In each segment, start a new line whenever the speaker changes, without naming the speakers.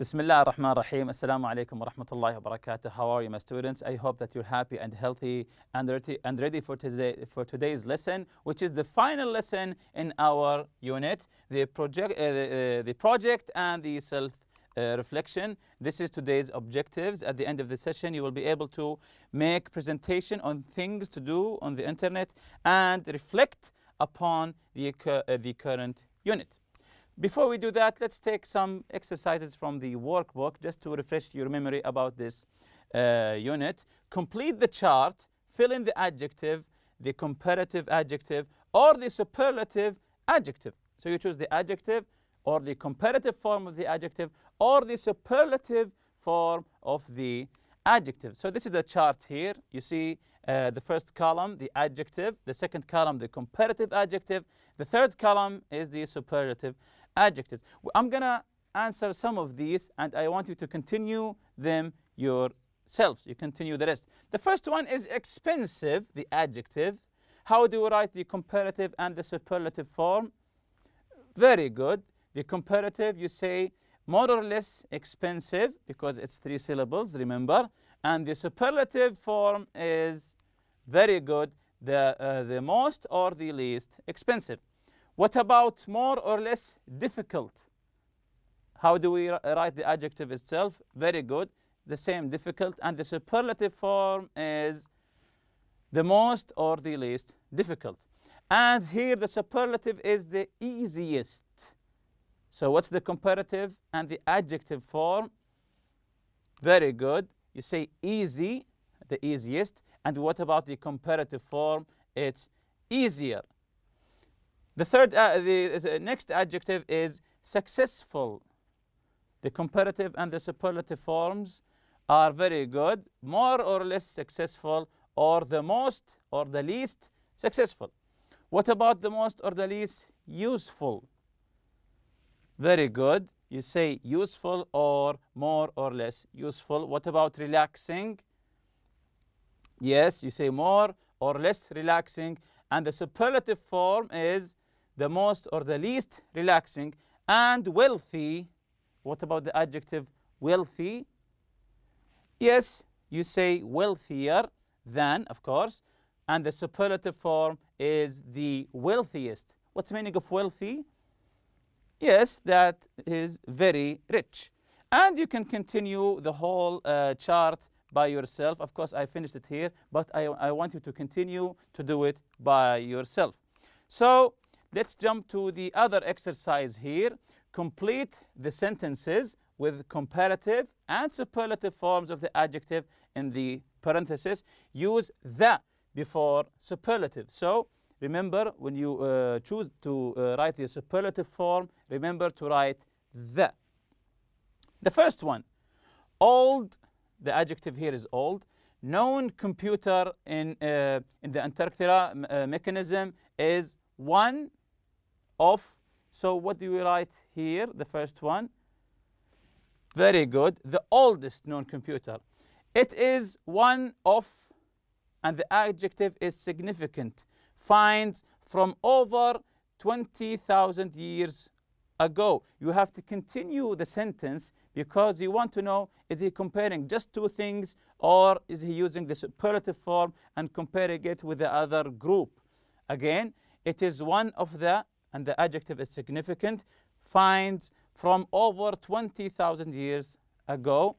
Bismillah ar-Rahman ar-Rahim. Assalamu alaikum wa rahmatullahi wa barakatuh. How are you, my students? I hope that you're happy and healthy and ready for today's lesson, which is the final lesson in our unit, the project and the self-reflection. This is today's objectives. At the end of the session, you will be able to make presentation on things to do on the internet and reflect upon the current unit. Before we do that, let's take some exercises from the workbook just to refresh your memory about this unit. Complete the chart, fill in the adjective, the comparative adjective, or the superlative adjective. So you choose the adjective or the comparative form of the adjective or the superlative form of the adjective. So this is the chart here. You see the first column, the adjective, the second column, the comparative adjective, the third column is the superlative adjectives. I'm going to answer some of these and I want you to continue them yourselves. You continue the rest. The first one is expensive, the adjective. How do we write the comparative and the superlative form? Very good. The comparative, you say more or less expensive because it's 3 syllables, remember. And the superlative form is very good, the most or the least expensive. What about more or less difficult? How do we write the adjective itself? Very good, the same, difficult. And the superlative form is the most or the least difficult. And here the superlative is the easiest. So what's the comparative and the adjective form? Very good. You say easy, the easiest. And what about the comparative form? It's easier. The next adjective is successful. The comparative and the superlative forms are very good. More or less successful, or the most or the least successful. What about the most or the least useful? Very good. You say useful or more or less useful. What about relaxing? Yes, you say more or less relaxing. And the superlative form is the most or the least relaxing. And wealthy. What about the adjective wealthy? Yes, you say wealthier than, of course. And the superlative form is the wealthiest. What's the meaning of wealthy? Yes, that is very rich. And you can continue the whole chart by yourself. Of course, I finished it here, but I want you to continue to do it by yourself. So let's jump to the other exercise here. Complete the sentences with comparative and superlative forms of the adjective in the parenthesis. Use the before superlative. So remember, when you choose to write the superlative form, remember to write the. The first one, old, the adjective here is old. Known computer in the Antarctica mechanism is one of. So what do we write here, the first one? Very good, the oldest known computer. It is one of, and the adjective is significant. Finds from over 20,000 years ago. You have to continue the sentence because you want to know, is he comparing just 2 things or is he using the superlative form and comparing it with the other group? Again, it is one of the, and the adjective is significant, finds from over 20,000 years ago.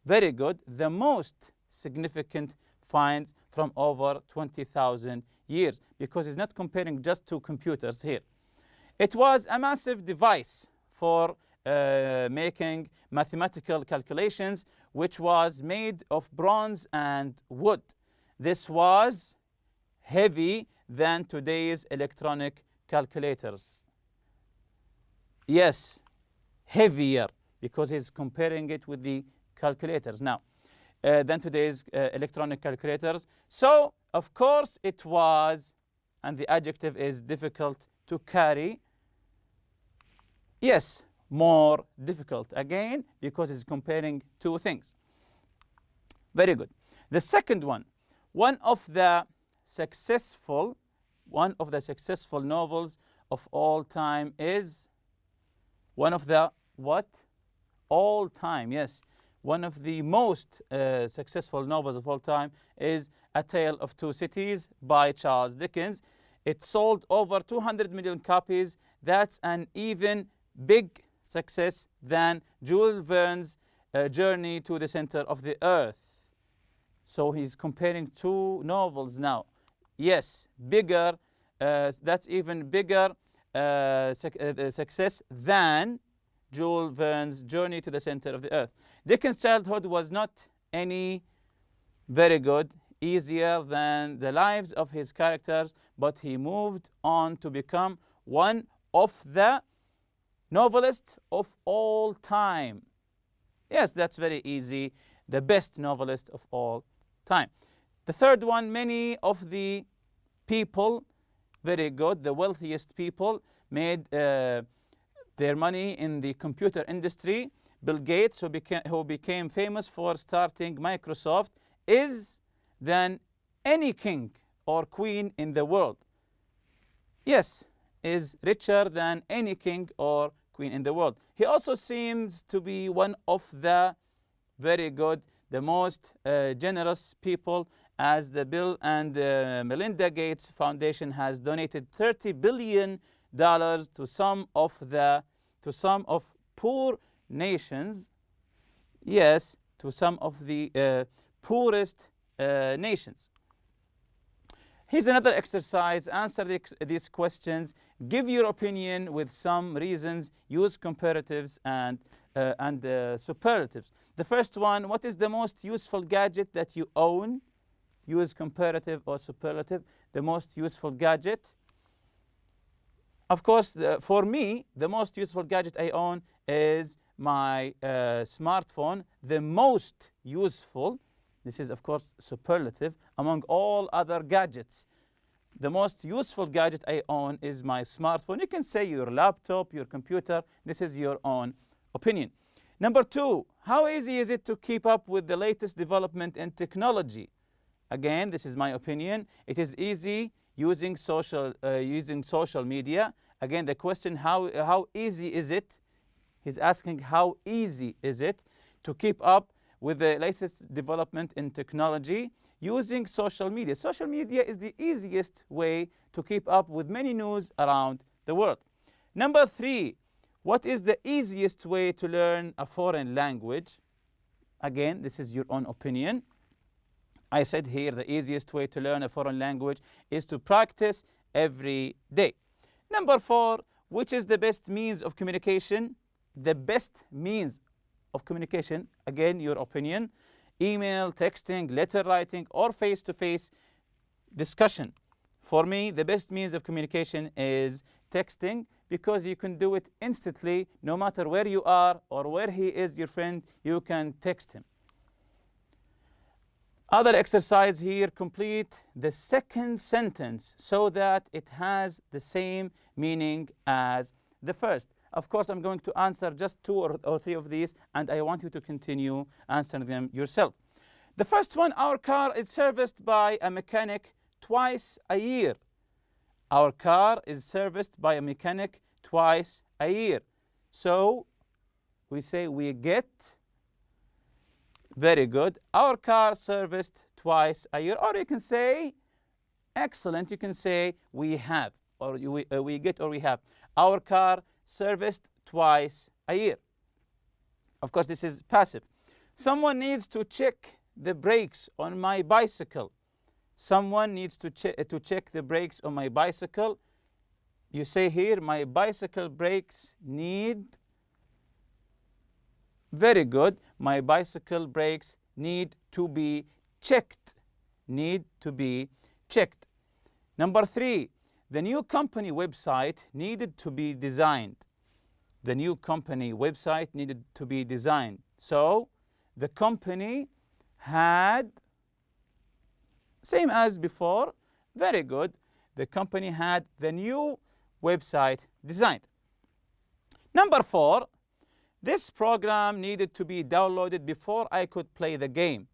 Very good. The most significant finds from over 20,000 years, because he's not comparing just 2 computers here. It was a massive device for making mathematical calculations, which was made of bronze and wood. This was heavy than today's electronic calculators. Yes, heavier, because he's comparing it with the calculators now than today's electronic calculators. So, of course, it was, and the adjective is difficult to carry. Yes, more difficult. Again, because it's comparing 2 things. Very good. The second one, one of the successful novels of all time is one of the what? all time. Yes, one of the most successful novels of all time is A Tale of Two Cities by Charles Dickens. It sold over 200 million copies. That's an even big success than Jules Verne's Journey to the Center of the Earth. So he's comparing two novels now. Yes, bigger, that's even bigger success than Jules Verne's Journey to the Center of the Earth. Dickens' childhood was not any very good, easier than the lives of his characters, but he moved on to become one of the novelists of all time. Yes, that's very easy. The best novelist of all time. The third one, many of the people, very good, the wealthiest people made their money in the computer industry. Bill Gates, who became famous for starting Microsoft, is than any king or queen in the world. Yes, is richer than any king or queen in the world. He also seems to be one of the very good, the most generous people, as the Bill and Melinda Gates Foundation has donated $30 billion to some of poor nations. Yes, to some of the poorest nations. Here's another exercise. Answer these questions. Give your opinion with some reasons. Use comparatives and superlatives. The first one, what is the most useful gadget that you own? Use comparative or superlative. The most useful gadget. Of course, for me, the most useful gadget I own is my smartphone. The most useful, this is of course superlative, among all other gadgets. The most useful gadget I own is my smartphone. You can say your laptop, your computer. This is your own opinion. Number two, how easy is it to keep up with the latest development in technology? Again, this is my opinion. It is easy using social media. Again, the question, how easy is it? He's asking how easy is it to keep up with the latest development in technology using social media. Social media is the easiest way to keep up with many news around the world. Number three, what is the easiest way to learn a foreign language? Again, this is your own opinion. I said here the easiest way to learn a foreign language is to practice every day. Number four, which is the best means of communication? The best means of communication, again, your opinion. Email, texting, letter writing, or face-to-face discussion. For me, the best means of communication is texting, because you can do it instantly. No matter where you are or where he is, your friend, you can text him. Other exercise here, complete the second sentence so that it has the same meaning as the first. Of course, I'm going to answer just two or three of these, and I want you to continue answering them yourself. The first one, our car is serviced by a mechanic twice a year. Our car is serviced by a mechanic twice a year. So we say we get. Very good. Our car serviced twice a year. Or you can say, excellent, you can say we have, or we get, or we have. Our car serviced twice a year. Of course, this is passive. Someone needs to check the brakes on my bicycle. Someone needs to check the brakes on my bicycle. You say here, my bicycle brakes need. Very good. My bicycle brakes need to be checked. Need to be checked. Number three, the new company website needed to be designed. The new company website needed to be designed. So the company had, same as before, very good. The company had the new website designed. Number four, this program needed to be downloaded before I could play the game.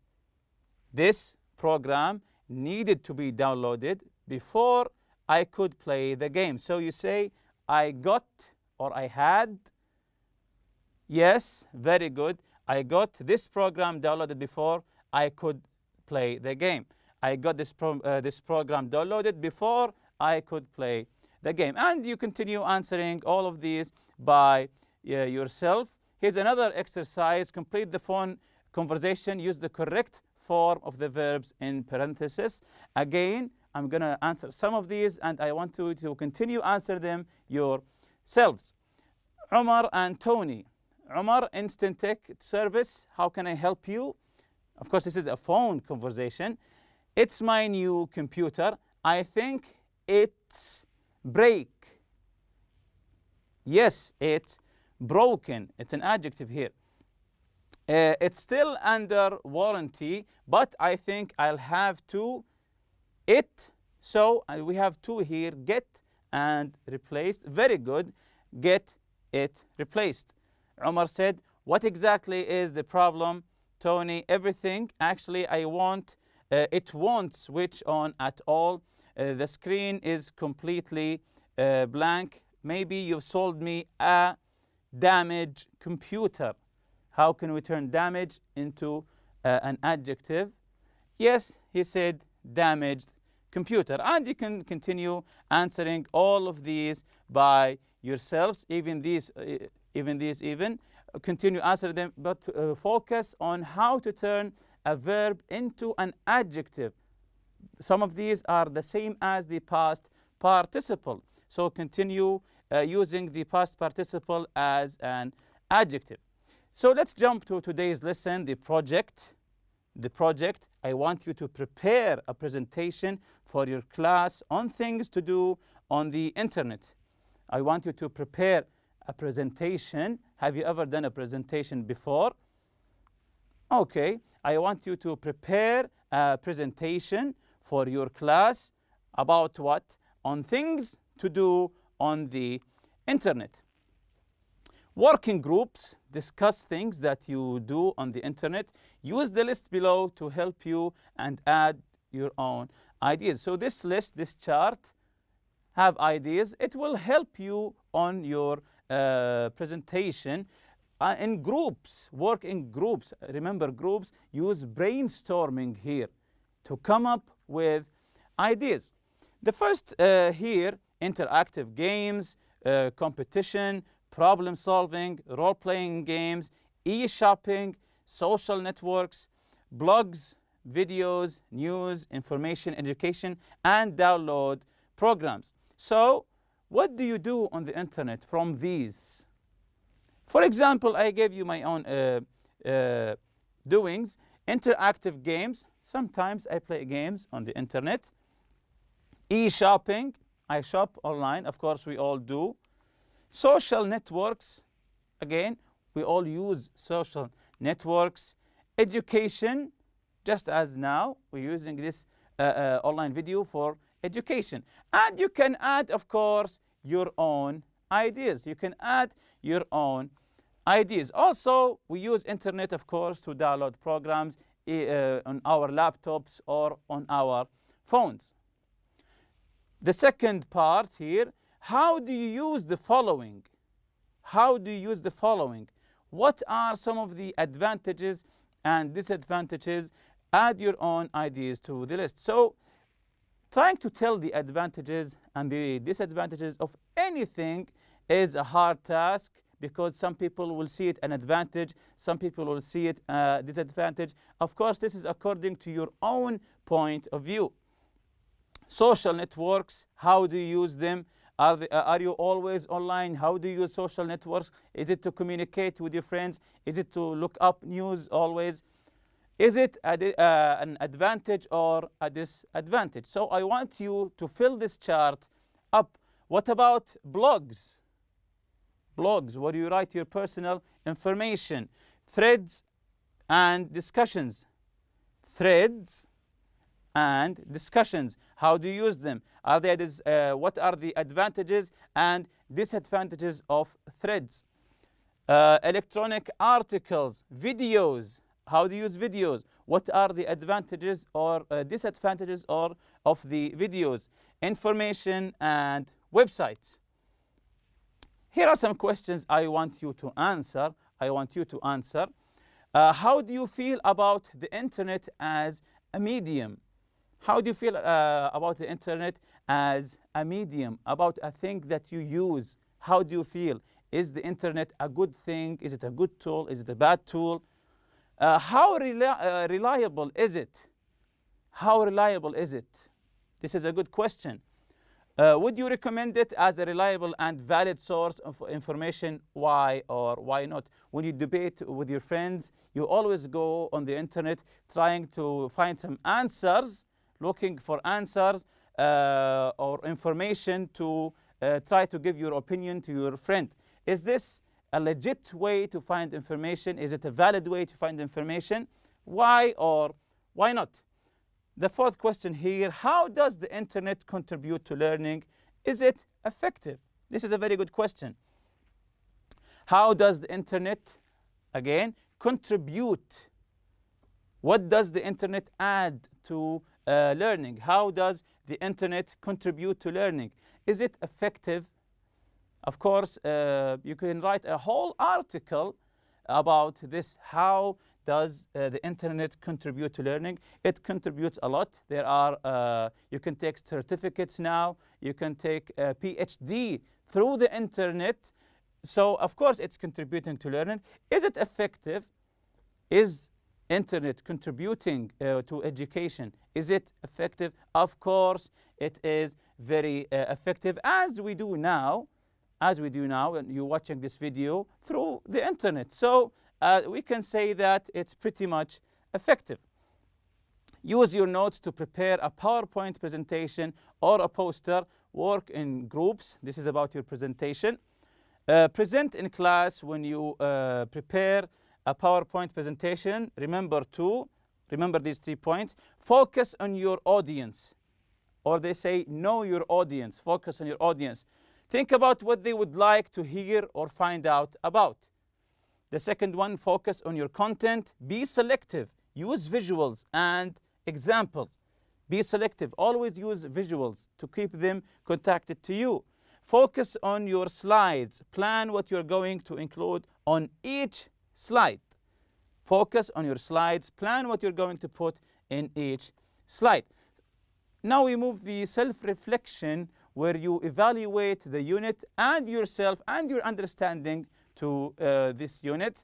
This program needed to be downloaded before I could play the game. So you say, I got, or I had Yes, very good. I got this program downloaded before I could play the game. I got this program downloaded before I could play the game. And you continue answering all of these by yourself. Here's another exercise. Complete the phone conversation. Use the correct form of the verbs in parentheses. Again, I'm going to answer some of these, and I want you to continue answer them yourselves. Umar and Tony. Umar, Instant Tech Service. How can I help you? Of course, this is a phone conversation. It's my new computer. I think it's break. Yes, it's broken. It's an adjective here. It's still under warranty, but I think I'll have to it. So we have to here, get and replaced. Very good. Get it replaced. Umar said, what exactly is the problem? Tony, everything. Actually, it won't switch on at all. The screen is completely blank. Maybe you've sold me a damaged computer. How can we turn damage into an adjective? Yes, he said damaged computer. And you can continue answering all of these by yourselves, even these. Continue answering them, but focus on how to turn a verb into an adjective. Some of these are the same as the past participle. So continue using the past participle as an adjective. So let's jump to today's lesson, the project. The project, I want you to prepare a presentation for your class on things to do on the internet. I want you to prepare a presentation. Have you ever done a presentation before? Okay, I want you to prepare a presentation for your class about what? On things to do on the internet. Working groups discuss things that you do on the internet. Use the list below to help you and add your own ideas. So this list, this chart, have ideas. It will help you on your presentation. In groups, work in groups. Remember, groups use brainstorming here to come up with ideas. The first here, interactive games, competition, problem solving, role-playing games, e-shopping, social networks, blogs, videos, news, information, education, and download programs. So what do you do on the internet from these? For example, I gave you my own doings. Interactive games. Sometimes I play games on the internet. E-shopping. I shop online. Of course, we all do. Social networks. Again, we all use social networks. Education. Just as now, we're using this online video for education. And you can add, of course, your own ideas. You can add your own ideas. Also, we use internet, of course, to download programs on our laptops or on our phones. The second part here, how do you use the following? How do you use the following? What are some of the advantages and disadvantages? Add your own ideas to the list. So, trying to tell the advantages and the disadvantages of anything is a hard task, because some people will see it an advantage, some people will see it a disadvantage. Of course, this is according to your own point of view. Social networks, how do you use them? Are you always online? How do you use social networks? Is it to communicate with your friends? Is it to look up news always? Is it an advantage or a disadvantage? So I want you to fill this chart up. What about blogs? Blogs, where you write your personal information. Threads and discussions. Threads and discussions. How do you use them? What are the advantages and disadvantages of threads? Electronic articles, videos. How do you use videos? What are the advantages or disadvantages of the videos? Information and websites. Here are some questions I want you to answer. I want you to answer. How do you feel about the internet as a medium? How do you feel about the internet as a medium, about a thing that you use? How do you feel? Is the internet a good thing? Is it a good tool? Is it a bad tool? How reliable is it? How reliable is it? This is a good question. Would you recommend it as a reliable and valid source of information? Why or why not? When you debate with your friends, you always go on the internet trying to find some answers, looking for answers or information to try to give your opinion to your friend. Is this a legit way to find information? Is it a valid way to find information? Why or why not? The fourth question here, how does the internet contribute to learning? Is it effective? This is a very good question. How does the internet, again, contribute? What does the internet add to learning? How does the internet contribute to learning? Is it effective? Of course, you can write a whole article about this. How does the internet contribute to learning? It contributes a lot. There are, you can take certificates now. You can take a PhD through the internet. So, of course, it's contributing to learning. Is it effective? Is internet contributing to education? Is it effective? Of course, it is very effective, as we do now, and you're watching this video through the internet. So we can say that it's pretty much effective. Use your notes to prepare a PowerPoint presentation or a poster. Work in groups. This is about your presentation. Present in class. When you prepare a PowerPoint presentation, remember these 3 points. Focus on your audience. Or they say, know your audience. Focus on your audience. Think about what they would like to hear or find out about. The second one, focus on your content. Be selective. Use visuals and examples. Be selective. Always use visuals to keep them contacted to you. Focus on your slides. Plan what you're going to include on each slide. Focus on your slides. Plan what you're going to put in each slide. Now we move the self-reflection, where you evaluate the unit and yourself and your understanding to this unit.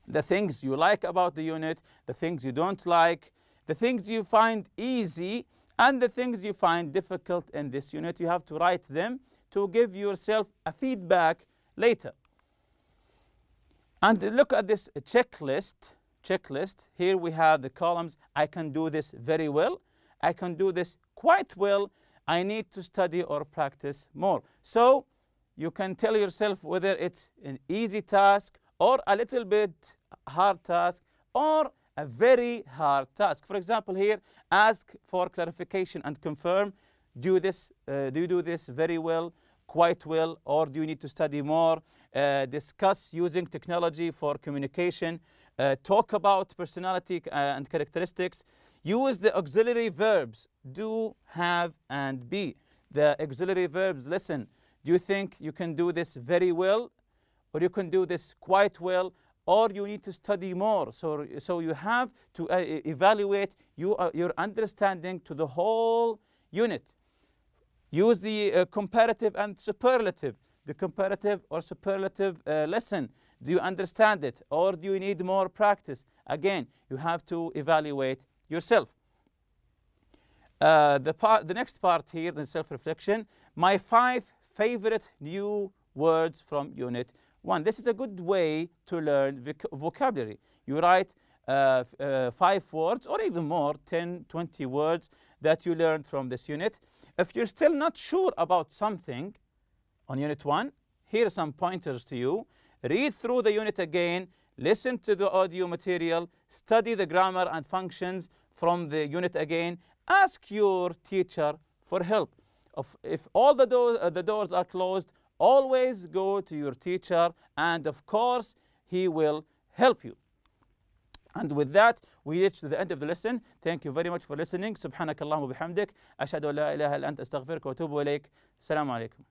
The things you like about the unit, the things you don't like, the things you find easy, and the things you find difficult in this unit. You have to write them to give yourself a feedback later. And look at this checklist. Here we have the columns. I can do this very well. I can do this quite well. I need to study or practice more. So you can tell yourself whether it's an easy task or a little bit hard task or a very hard task. For example, here, ask for clarification and confirm. Do you do this very well, quite well, or do you need to study more? Discuss using technology for communication. Talk about personality and characteristics. Use the auxiliary verbs, do, have, and be. The auxiliary verbs, listen, do you think you can do this very well, or you can do this quite well, or you need to study more? So you have to evaluate your understanding to the whole unit. Use the comparative and superlative. The comparative or superlative lesson. Do you understand it, or do you need more practice? Again, you have to evaluate yourself. The next part here, the self-reflection, my 5 favorite new words from Unit 1. This is a good way to learn vocabulary. You write 5 words or even more, 10, 20 words that you learned from this unit. If you're still not sure about something on Unit 1, here are some pointers to you. Read through the unit again, listen to the audio material, study the grammar and functions from the unit again. Ask your teacher for help. If all the doors are closed, always go to your teacher, and of course, he will help you. And with that, we reach to the end of the lesson. Thank you very much for listening. سبحانك اللهم وبحمدك أشهد أن لا إله إلا أنت أستغفرك وأتوب إليك. السلام عليكم.